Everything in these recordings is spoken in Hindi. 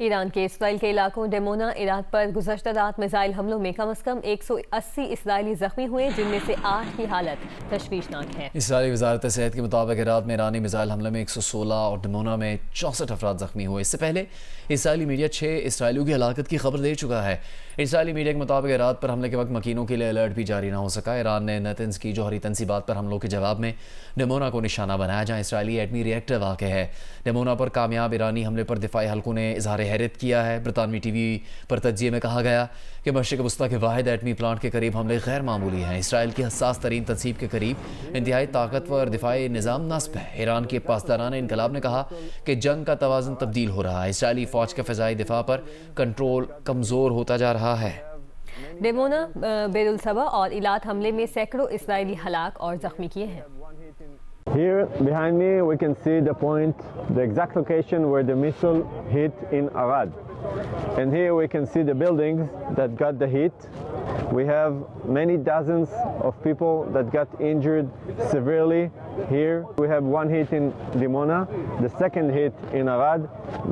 ईरान के इसराइल के इलाकों डेमोना इराक पर गुज़श्ता रात मिसाइल हमलों में कम से कम 180 इसराइली जख्मी हुए, जिनमें से 8 की हालत तशवीशनाक है। इसराइली वजारत सेहत के मुताबिक इराक में ईरानी मिसाइल हमले में 116 और डेमोना में 64 अफराद जख्मी हुए। इससे पहले इसराइली मीडिया 6 इसराइलियों की हलाकत की खबर दे चुका है। इसराइली मीडिया के मुताबिक इराक पर हमले के वक्त मकीनों के लिए अलर्ट भी जारी ना हो सका। ईरान ने नतंज की जौहरी तनसीबात पर हमलों के जवाब में डेमोना को निशाना बनाया, जहाँ इसराइली एटमी रिएक्टर वाक़ है। डेमोना पर कामयाब ईरानी हमले पर दिफाई हल्कों ने इजहार हैरत किया है। बरतानवी टीवी पर तज्जिए में कहा गया कि मशरिक़ वस्ता के वाहिद एटमी प्लांट के करीब हमले गैर मामूली हैं। इसराइल की हसास तरीन तनसीब के करीब इंतहाई ताकतवर दिफाई निज़ाम नस्ब है। ईरान के पासदाराना इनकलाब ने कहा कि जंग का तवाज़ुन तब्दील हो रहा है। इसराइली फ़ौज का फ़िज़ाई दिफा पर कंट्रोल कमज़ोर होता जा रहा है। डेमोना, बेरुल सबा और इलात हमले में सैकड़ों इसराइली हलाक और जख्मी किए हैं। Here behind me we can see the point, the exact location where the missile hit in Arad. And here we can see the buildings that got the hit. We have many dozens of people that got injured severely. Here we have one hit in Dimona, the second hit in Arad,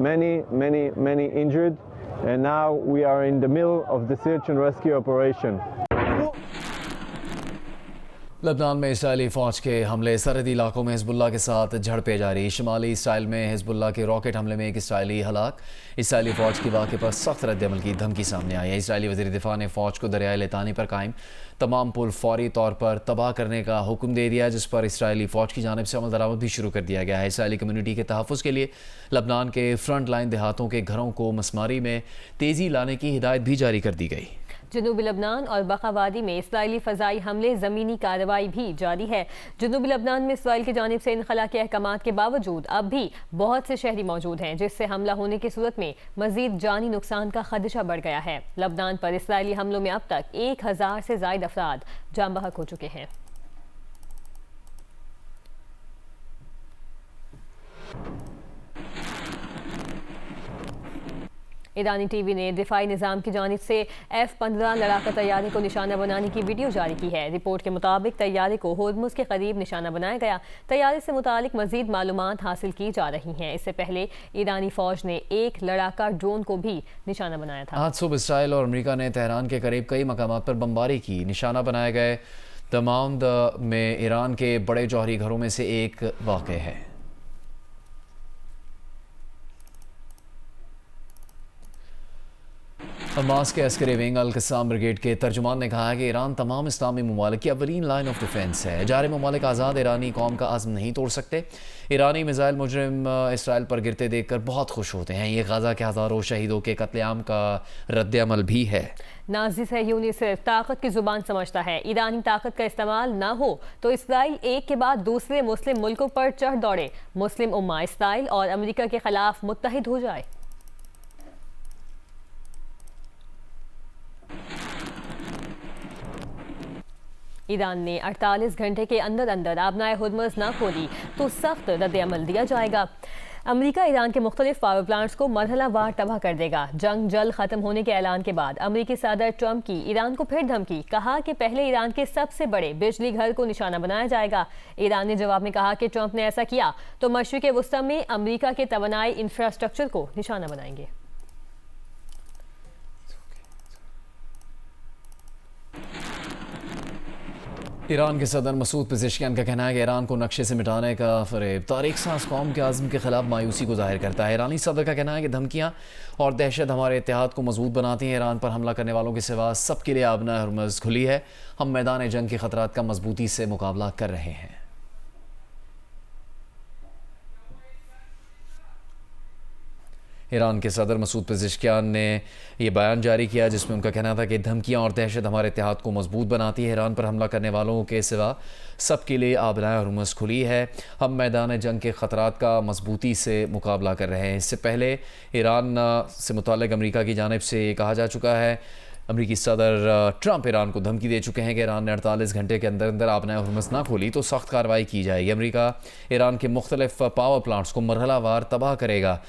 many injured. And now we are in the middle of the search and rescue operation. लबनान में इसराइली फ़ौज के हमले, सरहदी इलाकों में हिज़्बुल्लाह के साथ झड़पें जारी। शुमाली इसराइल में हिज़्बुल्लाह के रॉकेट हमले में एक इसराइली हलाक। इसराइली फ़ौज की वाक़े पर सख्त रद्दअमल की धमकी सामने आई है। इसराइली वज़ीर दिफ़ा ने फ़ौज को दरियाए लितानी पर कायम तमाम पुल फौरी तौर पर तबाह करने का हुक्म दे दिया, जिस पर इसराइली फ़ौज की जानिब से अमल दरामद भी शुरू कर दिया गया है। इसराइली कम्यूनिटी के तहफ़्फ़ुज़ के लिए लबनान के फ्रंट लाइन देहातों के घरों को मसमारी में तेज़ी लाने की हिदायत भी जारी कर दी गई। जनूबी लबनान और बकावादी में इसराइली फ़ज़ाई हमले, ज़मीनी कार्रवाई भी जारी है। जनूबी लबनान में इसराइल की जानिब से इनखला के अहकामात के बावजूद अब भी बहुत से शहरी मौजूद हैं, जिससे हमला होने की सूरत में मज़ीद जानी नुकसान का खदशा बढ़ गया है। लबनान पर इसराइली हमलों में अब तक 1000 से ज़ायद अफराद जान बहक हो चुके हैं। ईरानी टीवी ने दिफाई निज़ाम की जानिब से F-15 लड़ाका तैयारे को निशाना बनाने की वीडियो जारी की है। रिपोर्ट के मुताबिक तैयारे को होर्मुज़ के करीब निशाना बनाया गया। तैयारे से मुतालिक मज़ीद मालूमात हासिल की जा रही हैं। इससे पहले ईरानी फ़ौज ने एक लड़ाका ड्रोन को भी निशाना बनाया था। आज सुबह इसराइल और अमेरिका ने तेहरान के करीब कई मकामात पर बमबारी की। निशाना बनाए गए तमाम में ईरान के बड़े जौहरी घरों में से एक वाक़ है। हमास के अस्करी विंग अल कस्साम ब्रिगेड के तर्जुमान ने कहा है कि ईरान तमाम इस्लामी ममालिक की अवलीन लाइन ऑफ डिफेंस है। जारे ममालिक आज़ाद ईरानी कौम का आज़म नहीं तोड़ सकते। ईरानी मिसाइल मुजरिम इसराइल पर गिरते देखकर बहुत खुश होते हैं। ये गाज़ा के हज़ारों शहीदों के कत्लेआम का रद्द-ए-अमल भी है। नाज़ी सहयूनी सिर्फ ताकत की जुबान समझता है। ईरानी ताकत का इस्तेमाल ना हो तो इसराइल एक के बाद दूसरे मुस्लिम मुल्कों पर चढ़ दौड़े। मुस्लिम उम्मा इसराइल और अमेरिका के खिलाफ मुत्तहिद हो जाए। ईरान ने 48 घंटे के अंदर अंदर आबनाए हुर्मुज़ न खोली तो सख्त रद्द-ए-अमल दिया जाएगा। अमेरिका ईरान के मुख्तलिफ पावर प्लांट्स को मरहलावार तबाह कर देगा। जंग जल्द खत्म होने के ऐलान के बाद अमेरिकी सदर ट्रंप की ईरान को फिर धमकी, कहा कि पहले ईरान के सबसे बड़े बिजली घर को निशाना बनाया जाएगा। ईरान ने जवाब में कहा कि ट्रंप ने ऐसा किया तो मशरिक़ वस्ता में अमेरिका के तवानाई इंफ्रास्ट्रक्चर को निशाना बनाएंगे। ईरान के सदर मसूद पेज़ेश्कियान का कहना है कि ईरान को नक्शे से मिटाने का फ़रेब तारीख साज़ कौम के आज़म के ख़िलाफ़ मायूसी को ज़ाहिर करता है। ईरानी सदर का कहना है कि धमकियाँ और दहशत हमारे इत्तेहाद को मजबूत बनाती हैं। ईरान पर हमला करने वालों के सिवा सबके लिए आबना हुर्मुज़ खुली है। हम मैदान जंग के ख़तरात का मजबूती से मुकाबला कर रहे हैं। ईरान के सदर मसूद पेज़ेश्कियान ने यह बयान जारी किया, जिसमें उनका कहना था कि धमकियाँ और दहशत हमारे इत्तेहाद को मजबूत बनाती है। ईरान पर हमला करने वालों के सिवा सबके लिए आबनाए हुर्मुज़ खुली है। हम मैदान जंग के ख़तरात का मजबूती से मुकाबला कर रहे हैं। इससे पहले ईरान से मुताल्लिक़ अमेरिका की जानिब से ये कहा जा चुका है, अमेरिकी सदर ट्रंप ईरान को धमकी दे चुके हैं कि ईरान ने 48 घंटे के अंदर अंदर आबनाए हुर्मुज़ ना खोली तो सख्त कार्रवाई की जाएगी। अमेरिका ईरान के मुख्तलिफ पावर प्लांट्स को मरहलावार तबाह करेगा।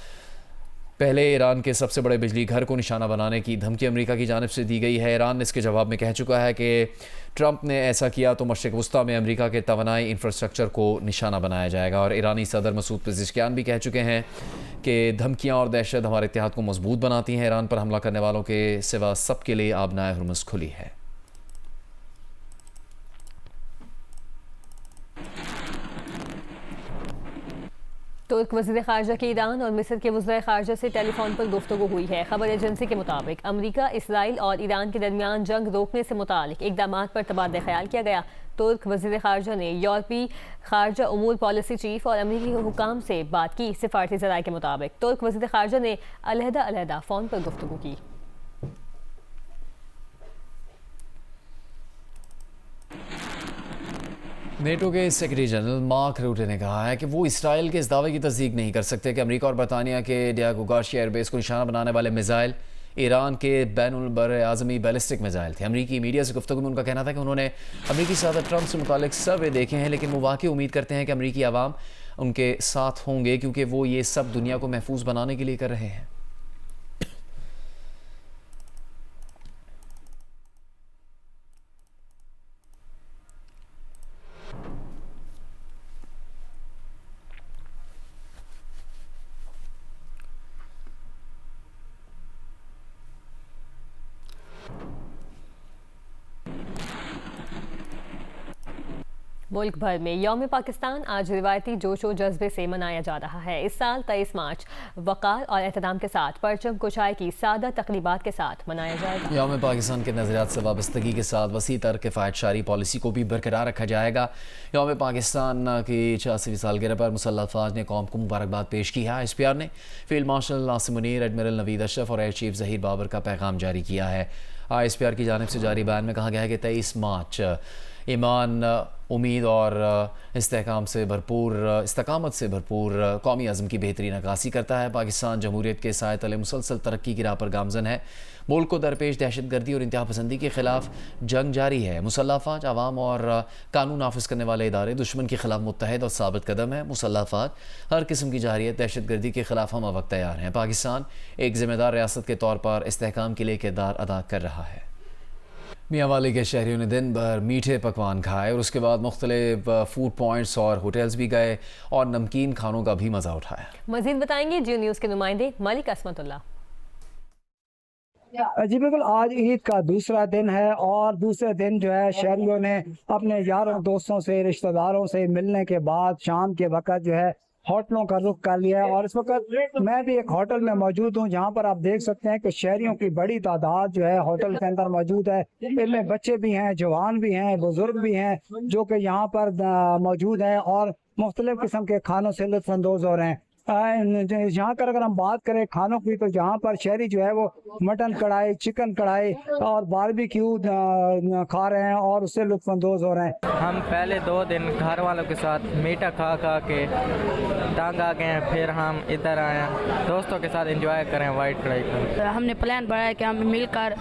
पहले ईरान के सबसे बड़े बिजली घर को निशाना बनाने की धमकी अमेरिका की जानिब से दी गई है। ईरान इसके जवाब में कह चुका है कि ट्रंप ने ऐसा किया तो मशरिक़ वस्ता में अमेरिका के तवानाई इंफ्रास्ट्रक्चर को निशाना बनाया जाएगा। और ईरानी सदर मसूद पेज़ेश्कियान भी कह चुके हैं कि धमकियाँ और दहशत हमारे इत्तेहाद को मजबूत बनाती हैं। ईरान पर हमला करने वालों के सिवा सबके लिए आबनाए हुर्मुज़ खुली है। तुर्क वज़ीर ख़ारजा की ईरान और मिस्र के वज़ीर ख़ारजा से टेलीफोन पर गुफ्तगू हुई है। खबर एजेंसी के मुताबिक अमरीका, इसराइल और ईरान के दरमियान जंग रोकने से मुतालिक इक़दामात पर तबादला ख्याल किया गया। तुर्क वज़ीर ख़ारजा ने यूरोपी ख़ारजा उमूर पॉलिसी चीफ और अमरीकी हुकाम से बात की। सिफारती ज़राए के मुताबिक तुर्क वज़ीर ख़ारजा ने अलहदा फ़ोन पर गुफ्तगू की। नेटो के सेक्रेटरी जनरल मार्क रूटे ने कहा है कि वो इसराइल के इस दावे की तस्दीक नहीं कर सकते कि अमेरिका और बरतानिया के डियागो गार्सिया एयरबेस को निशाना बनाने वाले मिसाइल ईरान के बैनुल बर आज़मी बैलिस्टिक मिसाइल थे। अमरीकी मीडिया से गुफ्तगू में उनका कहना था कि उन्होंने अमरीकी सदर ट्रंप से मुतालिक सर्वे देखे हैं, लेकिन वो वाकई उम्मीद करते हैं कि अमरीकी आवाम उनके साथ होंगे क्योंकि वो ये सब दुनिया को महफूज बनाने के लिए कर रहे हैं। मुल्क भर में यौम पाकिस्तान आज रिवायती जोश व जज्बे से मनाया जा रहा है। इस साल 23 मार्च वक़ार और एहतराम के साथ परचम कुशाई की सादा तकरीबात के साथ मनाया जाएगा। यौम पाकिस्तान के नज़रियात से वाबस्तगी के साथ वसी तर किफ़ायत शारी पॉलिसी को भी बरकरार रखा जाएगा। यौम पाकिस्तान की 86वीं सालगिरह पर मुसल्लह अफ़वाज ने कौम को मुबारकबाद पेश की है। ISPR ने field marshal Nasim Munir, admiral Naveed Ashraf और एयर चीफ ज़हीर बाबर का पैगाम जारी किया है। ISPR की जानिब से जारी बयान में कहा गया है कि 23 मार्च ईमान, उम्मीद और इस्तकामत से भरपूर कौमी अज़म की बेहतरीन अक्कासी करता है। पाकिस्तान जमहूरियत के साए तले मुसलसल तरक्की की राह पर गामज़न है। मुल्क को दरपेश दहशतगर्दी और इंतहा पसंदी के खिलाफ जंग जारी है। मुसल्लह अफ़वाज, आवाम और कानून नाफिज करने वाले इदारे दुश्मन के खिलाफ मुत्तहद और साबित कदम है। मुसल्लह अफ़वाज हर किस्म की जारियत दहशतगर्दी के खिलाफ हम वक्त तैयार हैं। पाकिस्तान एक ज़िम्मेदार रियासत के तौर पर इस्तेहकाम के लिए किरदार अदा कर रहा है। मियांवाली के शहरियों ने दिन भर मीठे पकवान खाए और उसके बाद मुख्तलिफ फूड पॉइंट्स और होटल्स भी गए और नमकीन खानों का भी मज़ा उठाया। मज़ीद बताएंगे जियो न्यूज़ के नुमाइंदे मलिक असमतुल्लाह। जी बिल्कुल, आज ईद का दूसरा दिन है और दूसरे दिन जो है शहरियों ने अपने यारों दोस्तों से, रिश्तेदारों से मिलने के बाद शाम के वक्त जो है होटलों का रुख कर लिया है। और इस वक्त मैं भी एक होटल में मौजूद हूँ जहाँ पर आप देख सकते हैं कि शहरियों की बड़ी तादाद जो है होटल के अंदर मौजूद है। इनमें बच्चे भी हैं, जवान भी हैं, बुजुर्ग भी हैं जो कि यहाँ पर मौजूद हैं और मुख्तलिफ किस्म के खानों से लुत्फ अंदोज हो रहे हैं। यहाँ कर अगर हम बात करें खानों की, तो यहाँ पर शहरी जो है वो मटन कढ़ाई, चिकन कढ़ाई और बारबेक्यू खा रहे हैं और उससे लुत्फ अंदोज हो रहे हैं। हम पहले 2 दिन घर वालों के साथ मीठा खा के तंग आ गए हैं, फिर हम इधर आए हैं दोस्तों के साथ एंजॉय करें वाइट कढ़ाई का। हमने प्लान बनाया कि हम मिलकर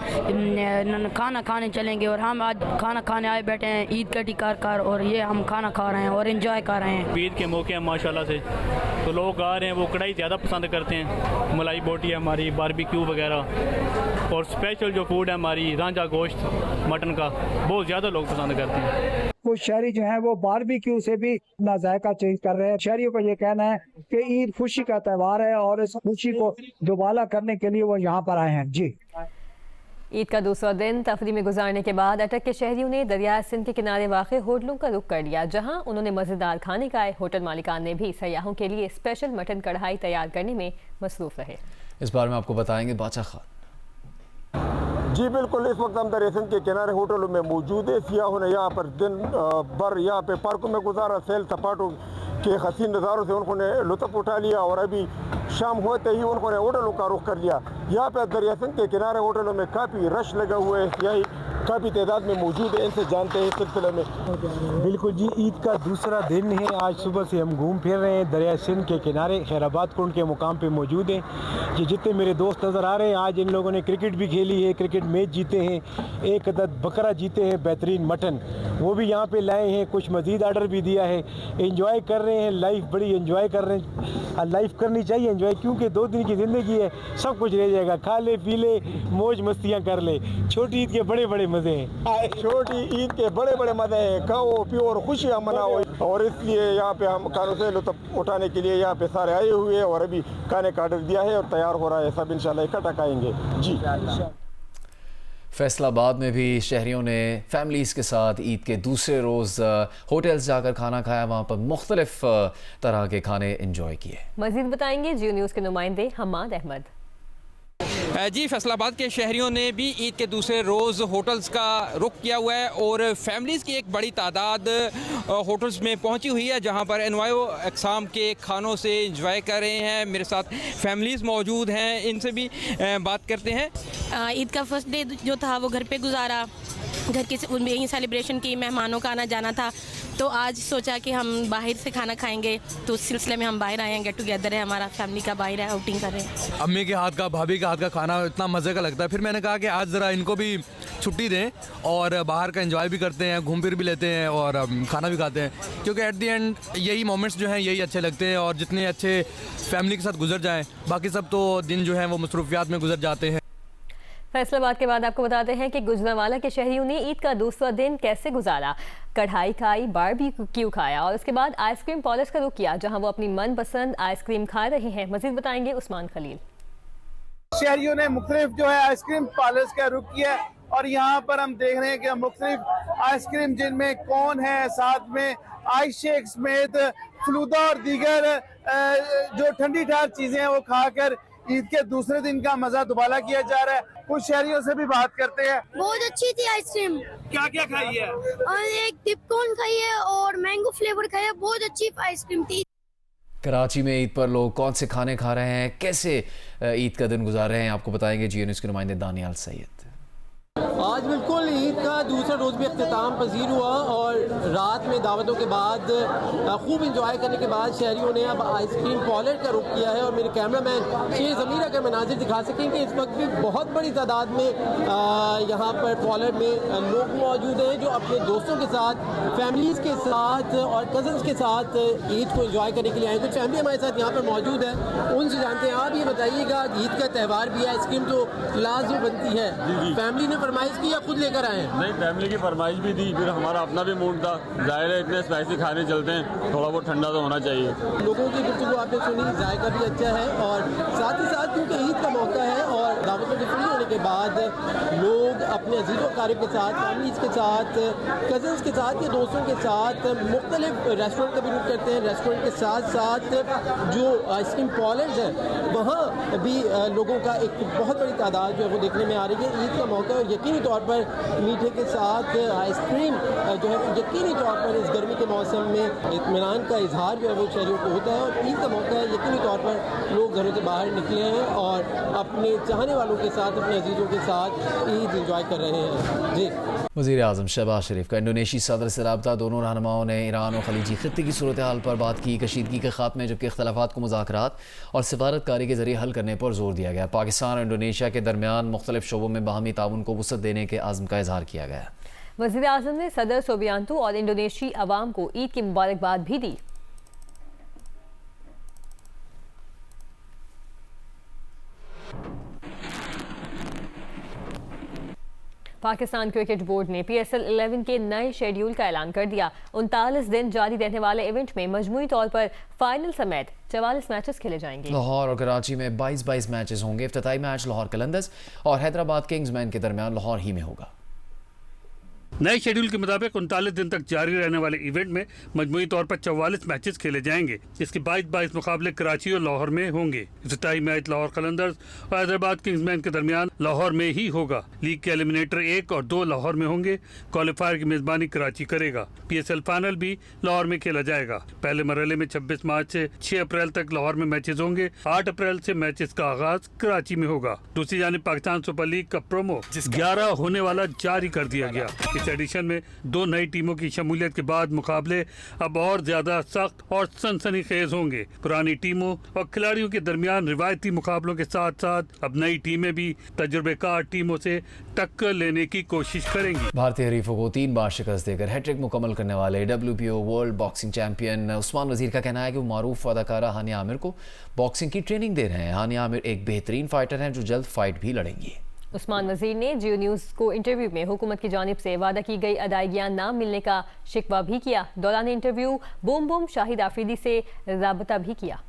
खाना खाने चलेंगे और हम आज खाना खाने आए बैठे हैं ईद कटी कर और ये हम खाना खा रहे हैं और एंजॉय कर रहे हैं। ईद के मौके हैं माशाल्लाह से, तो लोग आ रहे हैं, वो कढ़ाई ज़्यादा पसंद करते हैं। मलाई बोटी है हमारी, बारबेक्यू वगैरह और स्पेशल जो फूड है हमारी रांझा गोश्त मटन का, बहुत ज़्यादा लोग पसंद करते हैं। कुछ शहरी जो हैं वो बारबेक्यू से भी अपना जायका चेंज कर रहे हैं। शहरियों का ये कहना है कि ईद खुशी का त्यौहार है और इस खुशी को दोबारा करने के लिए वो यहाँ पर आए हैं। जी, ईद का दूसरा दिन तफरी में गुजारने के बाद अटक के शहरियों ने दरिया सिंध के किनारे वाक़े होटलों का रुख कर लिया, जहां उन्होंने मज़ेदार खाने खाए। होटल मालिकान ने भी सयाहों के लिए स्पेशल मटन कढ़ाई तैयार करने में मसरूफ़ रहे। इस बारे में आपको बताएंगे बादशाह खान। जी बिल्कुल, इस वक्त हम दरिया सिंध के किनारे होटलों में मौजूद है। सियाहों ने यहाँ पर दिन भर यहाँ पे पार्कों में गुजारा, सैल सपाटों के हसीन नज़ारों से उन्होंने लुत्फ़ उठा लिया और अभी शाम होते ही उन्होंने होटलों का रुख कर लिया। यहाँ पे दरिया सिंध के किनारे होटलों में काफ़ी रश लगा हुआ है, सियाही काफ़ी तादाद में मौजूद है। इनसे जानते हैं इस सिलसिले में। बिल्कुल जी, ईद का दूसरा दिन है। आज सुबह से हम घूम फिर रहे हैं दरिया सिंध के किनारे, खैराबाद कुंड के मुकाम पे मौजूद हैं। ये जितने मेरे दोस्त नज़र आ रहे हैं, आज इन लोगों ने क्रिकेट भी खेली है, क्रिकेट मैच जीते हैं, एक अदद बकरा जीते हैं, बेहतरीन मटन वो भी यहाँ पे लाए हैं, कुछ मज़ीद आर्डर भी दिया है। एंजॉय कर रहे हैं, लाइफ बड़ी एंजॉय कर रहे हैं। लाइफ करनी चाहिए एंजॉय, क्योंकि 2 दिन की ज़िंदगी है, सब कुछ रह जाएगा। खा ले पी ले, मौज मस्तियाँ कर ले। छोटी ईद के बड़े बड़े मज़े हैं, छोटी ईद के बड़े बड़े मज़े हैं। खाओ पियो और खुशियाँ मनाओ। और इसलिए यहाँ पे हम खानों से लुत्फ़ उठाने के लिए यहाँ पे सारे आए हुए हैं और अभी खाने का ऑर्डर दिया है और तैयार हो रहा है। सब इंशाल्लाह इकट्ठा खाएंगे जी। फैसलाबाद में भी शहरियों ने फैमिलीज़ के साथ ईद के दूसरे रोज़ होटल्स जाकर खाना खाया, वहाँ पर मुख्तलिफ तरह के खाने इंजॉय किए। मज़ीद बताएंगे जियो न्यूज़ के नुमाइंदे हमाद अहमद। जी, फैसलाबाद के शहरियों ने भी ईद के दूसरे रोज़ होटल्स का रुख किया हुआ है और फैमिलीज़ की एक बड़ी तादाद होटल्स में पहुंची हुई है, जहां पर अनवाओ अक़साम के खानों से इंजॉय कर रहे हैं। मेरे साथ फैमिलीज़ मौजूद हैं, इनसे भी बात करते हैं। ईद का फर्स्ट डे जो था वो घर पे गुजारा, घर की यहीं सेलिब्रेशन की, मेहमानों का आना जाना था, तो आज सोचा कि हम बाहर से खाना खाएंगे, तो उस सिलसिले में हम बाहर आए हैं। गेट टुगेदर है हमारा, फैमिली का बाहर है, आउटिंग कर रहे हैं। अम्मी के हाथ का, भाभी के हाथ का खाना इतना मज़े का लगता है। फिर मैंने कहा कि आज ज़रा इनको भी छुट्टी दें और बाहर का एंजॉय भी करते हैं, घूम फिर भी लेते हैं और खाना भी खाते हैं, क्योंकि एट दी एंड यही मोमेंट्स जो हैं यही अच्छे लगते हैं। और जितने अच्छे फैमिली के साथ गुजर जाएँ, बाकी सब तो दिन जो हैं वो मसरूफियात में गुजर जाते हैं। फैसलाबाद के बाद आपको बताते हैं कि गुजरांवाला के शहरियों ने ईद का दूसरा दिन कैसे गुजारा। कढ़ाई खाई, बारबेक्यू खाया और उसके बाद आइसक्रीम पॉलिश का रुख किया, जहां वो अपनी मनपसंद आइसक्रीम खा रहे हैं। मजीद बताएंगे उस्मान खलील। शहरियों ने मुख्तलिफ जो है आइसक्रीम पार्लर्स का रुख किया और यहाँ पर हम देख रहे हैं कि मुख्तलिफ आइसक्रीम जिनमें कौन है, साथ में आइस शेक समेत फलूदा और दीगर जो ठंडी ठार चीजें हैं वो खाकर ईद के दूसरे दिन का मजा दुबारा किया जा रहा है। कुछ शहरियों से भी बात करते हैं। बहुत अच्छी थी आइसक्रीम। क्या क्या खाई है? और एक डिपकॉर्न खाई है और मैंगो फ्लेवर खाया, बहुत अच्छी आइसक्रीम थी। कराची में ईद पर लोग कौन से खाने खा रहे हैं, कैसे ईद का दिन गुजार रहे हैं, आपको बताएंगे जियो न्यूज़ के नुमाइंदे दानियाल सैयद। आज बिल्कुल ईद का दूसरा रोज़ भी अख्तिताम पजीर हुआ और रात में दावतों के बाद खूब इंजॉय करने के बाद शहरियों ने अब आइसक्रीम पॉलर का रुख किया है। और मेरे कैमरामैन शेर ज़मीर अगर मनाजिर दिखा सकें कि इस वक्त भी बहुत बड़ी तादाद में यहाँ पर पॉलर में लोग मौजूद हैं जो अपने दोस्तों के साथ, फैमिलीज़ के साथ और कज़न्स के साथ ईद को इंजॉय करने के लिए आए। कुछ फैमिली हमारे साथ यहाँ पर मौजूद है, उनसे जानते हैं। आप ये बताइएगा, ईद का त्यौहार भी है, आइसक्रीम तो लाजमी बनती है, फैमिली ने फरमाइश की या खुद लेकर आए हैं? नहीं, फैमिली की फरमाइश भी थी, फिर हमारा अपना भी मूड था। जाहिर है इतने स्पाइसी खाने चलते हैं, थोड़ा बहुत ठंडा तो होना चाहिए। लोगों की गुफ्तगू आपने सुनी, जायका भी अच्छा है और साथ ही साथ क्योंकि ईद का मौका है और दावतों के फ्री होने के बाद लोग अपने अजीज़ व क़रीब के साथ, फैमिलीज़ के साथ, कज़न्स के साथ या दोस्तों के साथ मुख्तलिफ रेस्टोरेंट का भी रुख करते हैं। रेस्टोरेंट के साथ साथ जो आइसक्रीम पॉलर्स हैं वहाँ भी लोगों का एक बहुत बड़ी तादाद जो है वो देखने में आ रही है। ईद का मौका और यकीनी तौर पर मीठे के साथ आइसक्रीम जो है यकीनी तौर पर इस गर्मी के मौसम में इत्मीनान का इजहार जो है वो शहरियों को होता है। और ईद का मौका है, यकीनी तौर पर लोग घरों से बाहर निकले हैं और अपने चाहने वालों के साथ, अपने अजीज़ों के साथ ईद इंजॉय कर रहे हैं। जी, वज़ीर आज़म शहबाज शरीफ का इंडोनेशियाई सदर से रब्ता। दोनों रहनुमाओं ने ईरान और खलीजी खित्ते की सूरत हाल पर बात की, कशीदगी के खात्मे जबकि इख्तलाफात को मुज़ाकरात और सिफारतकारी के जरिए हल करने पर जोर दिया गया। पाकिस्तान और इंडोनेशिया के दरमियान मुख्तलिफ शोबों में बाहमी ताउन को वुसअत देने के आज़म का इजहार किया गया। वज़ीर आज़म ने सदर सोबियांतो और इंडोनेशियाई अवाम को ईद की मुबारकबाद भी दी। पाकिस्तान क्रिकेट बोर्ड ने PSL 11 के नए शेड्यूल का ऐलान कर दिया। 39 दिन जारी रहने वाले इवेंट में मजमूई तौर पर फाइनल समेत 44 मैचेस खेले जाएंगे। लाहौर और कराची में 22 मैचेस होंगे। इफ्तिताई मैच लाहौर कलंदर्स और हैदराबाद किंग्समैन के दरमियान लाहौर ही में होगा। नए शेड्यूल के मुताबिक 39 दिन तक जारी रहने वाले इवेंट में मजमूई तौर पर 44 मैचेस खेले जाएंगे, जिसके 22 मुकाबले कराची और लाहौर में होंगे। इफ्तिताई मैच लाहौर कलंदर्स और हैदराबाद किंग्समैन के दरमियान लाहौर में ही होगा। लीग के एलिमिनेटर 1 और 2 लाहौर में होंगे। क्वालिफायर की मेजबानी कराची करेगा। PSL फाइनल भी लाहौर में खेला जाएगा। पहले मरहले में 26 मार्च से 6 अप्रैल तक लाहौर में मैचेस होंगे। 8 अप्रैल से मैचेस का आगाज कराची में होगा। दूसरी जानिब पाकिस्तान सुपर लीग का प्रोमो 11 होने वाला जारी कर दिया गया। इस एडिशन में 2 नई टीमों की शमूलियत के बाद मुकाबले अब और ज्यादा सख्त और सनसनीखेज होंगे। पुरानी टीमों और खिलाड़ियों के दरमियान रिवायती मुकाबलों के साथ साथ अब नई टीमें भी तजुर्बेकार टीमों से टक्कर लेने की कोशिश करेंगी। भारतीय हरीफों को 3 बार शिकस्त देकर हैट्रिक मुकम्मल करने वाले WBO world boxing champion Usman वजीर का कहना है कि वो मारूफ अदाकारा हानिया आमिर को बॉक्सिंग की ट्रेनिंग दे रहे हैं। हानिया आमिर एक बेहतरीन फाइटर हैं जो जल्द फाइट भी लड़ेंगी। उस्मान वजीर ने जियो न्यूज़ को इंटरव्यू में हुकूमत की जानिब से वादा की गई अदायगियां ना मिलने का शिकवा भी किया। दौरान interview boom boom Shahid Afridi से राबता भी किया।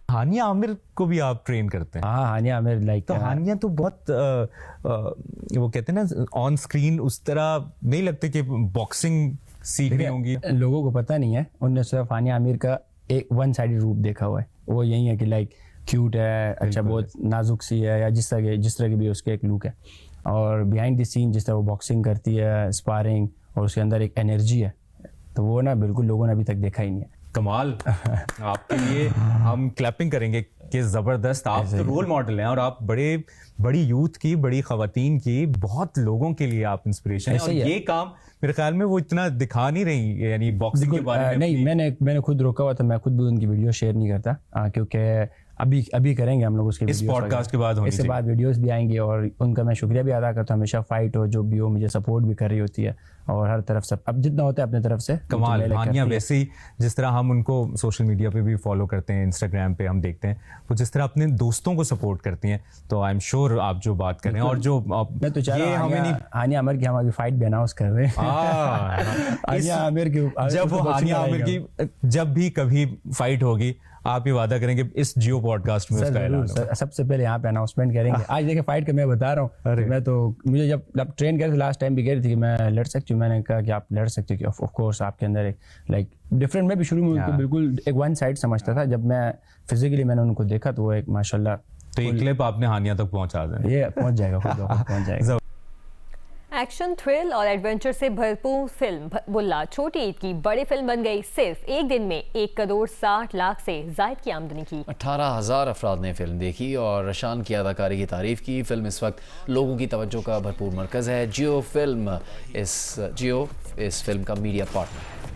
हानिया आमिर को भी आप ट्रेन करते हैं? हाँ, हानिया आमिर लाइक तो हानिया तो बहुत वो कहते हैं ना ऑन स्क्रीन उस तरह नहीं लगते कि बॉक्सिंग सीख रही होंगी। लोगों को पता नहीं है, उन्होंने सिर्फ हानिया आमिर का एक वन साइडेड रूप देखा हुआ है। वो यही है कि लाइक क्यूट है, अच्छा बहुत नाजुक सी है, या जिस तरह की भी उसके एक लुक है। और बिहाइंड द सीन जिस तरह वो बॉक्सिंग करती है, स्पारिंग, और उसके अंदर एक एनर्जी है, तो वो ना बिल्कुल लोगों ने अभी तक देखा ही नहीं है। कमाल। आपके लिए हम क्लैपिंग करेंगे कि ज़बरदस्त। आप तो रोल मॉडल हैं और आप बड़ी यूथ की, बड़ी ख़वातीन की, बहुत लोगों के लिए आप इंस्पिरेशन हैं। और ये काम मेरे ख्याल में वो इतना दिखा नहीं रही, यानी बॉक्सिंग के बारे में नहीं, मैंने खुद रोका हुआ था। मैं खुद भी उनकी वीडियो शेयर नहीं करता, क्योंकि अभी करेंगे हम लोग उसके इस पॉडकास्ट के बाद इसके बाद वीडियोस भी आएंगी। और उनका मैं शुक्रिया भी अदा करता हूँ, हमेशा फाइट हो जो भी हो, मुझे सपोर्ट भी कर रही होती है और हर तरफ से अब जितना होता है अपने तरफ से। कमाल। हानिया वैसे ही जिस तरह हम उनको सोशल मीडिया पे भी फॉलो करते हैं, इंस्टाग्राम पे हम देखते हैं, वो जिस तरह अपने दोस्तों को सपोर्ट करती हैं, तो आई एम श्योर आप जो बात करें और जो मैं तो चाह रहा हूं हानिया आमिर की हम अभी फाइट भी अनाउंस कर रहे हैं। हानिया आमिर की जब वो हानिया आमिर की जब भी कभी फाइट होगी, आप ये वादा करेंगे इस जियो पॉडकास्ट में उसका ऐलान होगा। सबसे पहले यहाँ पे अनाउंसमेंट करेंगे। आज देखिए फाइट का मैं बता रहा हूँ, मैं तो मुझे जब ट्रेन कर लास्ट टाइम भी कह रही थी कि मैं लड़ सकती हूँ, मैंने कहा कि आप लड़ सकते हो, ऑफ कोर्स आपके अंदर एक लाइक डिफरेंट। मैं भी शुरू में उनको बिल्कुल एक वन साइड समझता था, जब मैं फिजिकली मैंने उनको देखा तो वो एक माशाल्लाह। तो ये क्लिप आपने हानिया तक पहुँचा दें? ये पहुँच जाएगा, खुद पहुँच जाएगा। एक्शन, थ्रिल और एडवेंचर से भरपूर फिल्म बुल्ला छोटी ईद की बड़ी फिल्म बन गई। सिर्फ एक दिन में 1 करोड़ 60 लाख से जायद की आमदनी की। 18,000 अफराद ने फिल्म देखी और रशान की अदाकारी की तारीफ की। फिल्म इस वक्त लोगों की तवज्जो का भरपूर मरकज़ है। जियो इस फिल्म का मीडिया पार्टनर है।